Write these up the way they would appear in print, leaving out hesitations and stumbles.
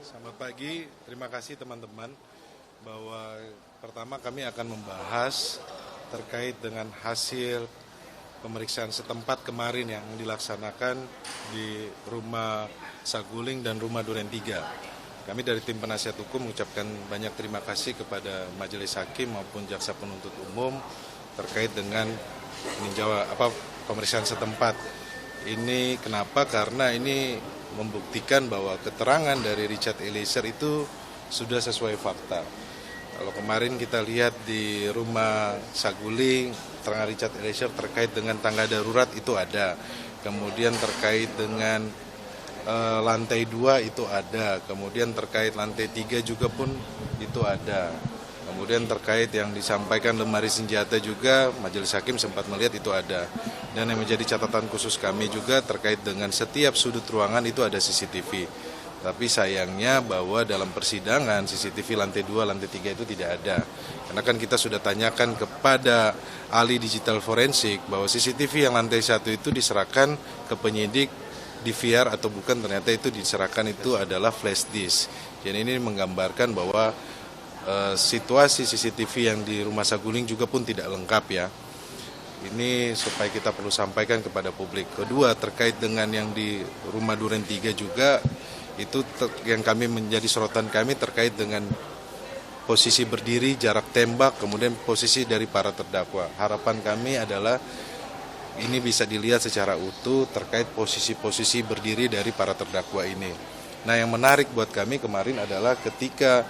Selamat pagi, terima kasih teman-teman. Bahwa pertama kami akan membahas terkait dengan hasil pemeriksaan setempat kemarin yang dilaksanakan di Rumah Saguling dan Rumah Duren 3. Kami dari tim penasihat hukum mengucapkan banyak terima kasih kepada Majelis Hakim maupun Jaksa Penuntut Umum terkait dengan pemeriksaan setempat. Ini kenapa? Karena ini membuktikan bahwa keterangan dari Richard Eliezer itu sudah sesuai fakta. Kalau kemarin kita lihat di Rumah Saguling, keterangan Richard Eliezer terkait dengan tangga darurat itu ada. Kemudian terkait dengan lantai 2 itu ada. Kemudian terkait lantai 3 juga pun itu ada. Kemudian terkait yang disampaikan lemari senjata juga Majelis Hakim sempat melihat itu ada. Dan yang menjadi catatan khusus kami juga terkait dengan setiap sudut ruangan itu ada CCTV. Tapi sayangnya bahwa dalam persidangan CCTV lantai 2, lantai 3 itu tidak ada. Karena kan kita sudah tanyakan kepada ahli digital forensik bahwa CCTV yang lantai 1 itu diserahkan ke penyidik DVR atau bukan, ternyata itu diserahkan itu adalah flash disk. Jadi ini menggambarkan bahwa situasi CCTV yang di Rumah Saguling juga pun tidak lengkap ya. Ini supaya kita perlu sampaikan kepada publik. Kedua, terkait dengan yang di Rumah Duren 3 juga, itu yang kami menjadi sorotan kami terkait dengan posisi berdiri, jarak tembak, kemudian posisi dari para terdakwa. Harapan kami adalah ini bisa dilihat secara utuh terkait posisi-posisi berdiri dari para terdakwa ini. Nah, yang menarik buat kami kemarin adalah ketika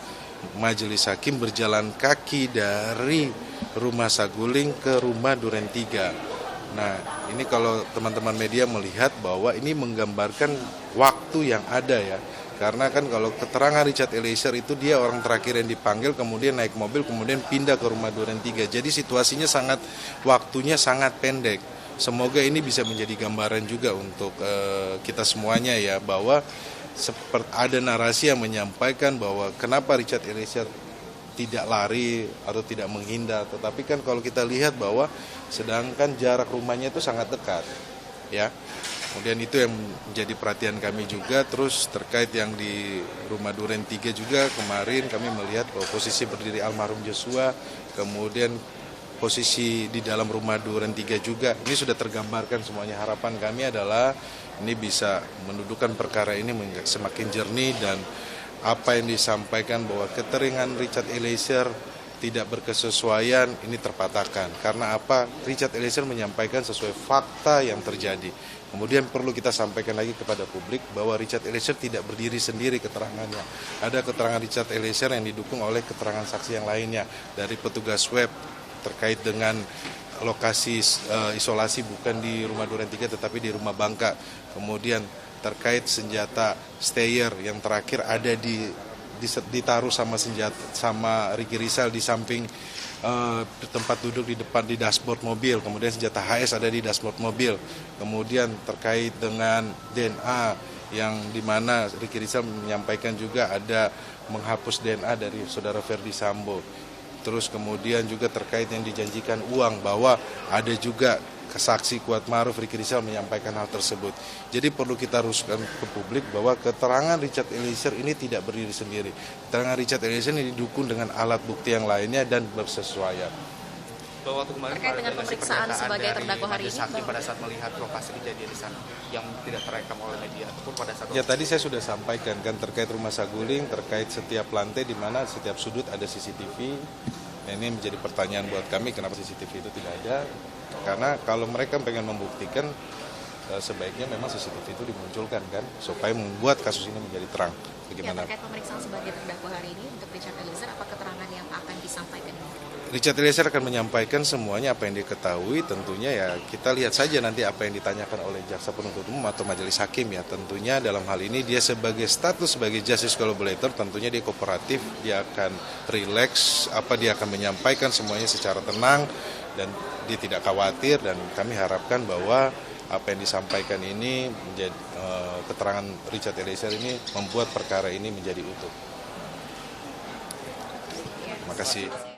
Majelis Hakim berjalan kaki dari Rumah Saguling ke Rumah Duren 3. Nah, ini kalau teman-teman media melihat bahwa ini menggambarkan waktu yang ada ya. Karena kan kalau keterangan Richard Eliezer itu dia orang terakhir yang dipanggil, kemudian naik mobil, kemudian pindah ke Rumah Duren 3. Jadi situasinya waktunya sangat pendek. Semoga ini bisa menjadi gambaran juga untuk kita semuanya ya, bahwa ada narasi yang menyampaikan bahwa kenapa Richard Eliezer tidak lari atau tidak menghindar, tetapi kan kalau kita lihat bahwa sedangkan jarak rumahnya itu sangat dekat ya. Kemudian itu yang menjadi perhatian kami juga. Terus terkait yang di Rumah Duren 3 juga kemarin kami melihat bahwa posisi berdiri almarhum Joshua, kemudian posisi di dalam Rumah Duren 3 juga ini sudah tergambarkan semuanya. Harapan kami adalah ini bisa mendudukan perkara ini semakin jernih dan apa yang disampaikan bahwa keterangan Richard Eliezer tidak berkesesuaian ini terpatahkan. Karena apa? Richard Eliezer menyampaikan sesuai fakta yang terjadi. Kemudian perlu kita sampaikan lagi kepada publik bahwa Richard Eliezer tidak berdiri sendiri keterangannya. Ada keterangan Richard Eliezer yang didukung oleh keterangan saksi yang lainnya dari petugas web terkait dengan lokasi isolasi bukan di Rumah Duren 3 tetapi di Rumah Bangka. Kemudian terkait senjata stayer yang terakhir ada ditaruh sama Ricky Rizal di samping tempat duduk di depan di dashboard mobil. Kemudian senjata HS ada di dashboard mobil. Kemudian terkait dengan DNA yang dimana Ricky Rizal menyampaikan juga ada menghapus DNA dari saudara Ferdi Sambo. Terus kemudian juga terkait yang dijanjikan uang, bahwa ada juga saksi Kuat Ma'ruf Ricky Rizal menyampaikan hal tersebut. Jadi perlu kita rusukkan ke publik bahwa keterangan Richard Eliezer ini tidak berdiri sendiri. Keterangan Richard Eliezer ini didukung dengan alat bukti yang lainnya dan bersesuaian. Bahwa waktu kemarin terkait dengan pemeriksaan sebagai terdakwa hari ini, Hakim pada saat melihat lokasi kejadian di sana yang tidak terekam oleh media ataupun pada saat ya tadi saya sudah sampaikan kan terkait Rumah Saguling, terkait setiap lantai di mana setiap sudut ada CCTV. Nah, ini menjadi pertanyaan buat kami kenapa CCTV itu tidak ada. Karena kalau mereka pengen membuktikan sebaiknya memang CCTV itu dimunculkan kan supaya membuat kasus ini menjadi terang. Bagaimana? Ya, terkait pemeriksaan sebagai terdakwa hari ini untuk Richard Eliezer, apa keterangan yang akan disampaikan ini? Richard Eliezer akan menyampaikan semuanya apa yang diketahui. Tentunya ya kita lihat saja nanti apa yang ditanyakan oleh Jaksa Penuntut Umum atau Majelis Hakim ya. Tentunya dalam hal ini dia sebagai status sebagai justice collaborator, tentunya dia kooperatif, dia akan rileks, dia akan menyampaikan semuanya secara tenang dan dia tidak khawatir. Dan kami harapkan bahwa apa yang disampaikan ini menjadi keterangan Richard Eliezer ini membuat perkara ini menjadi utuh. Terima kasih.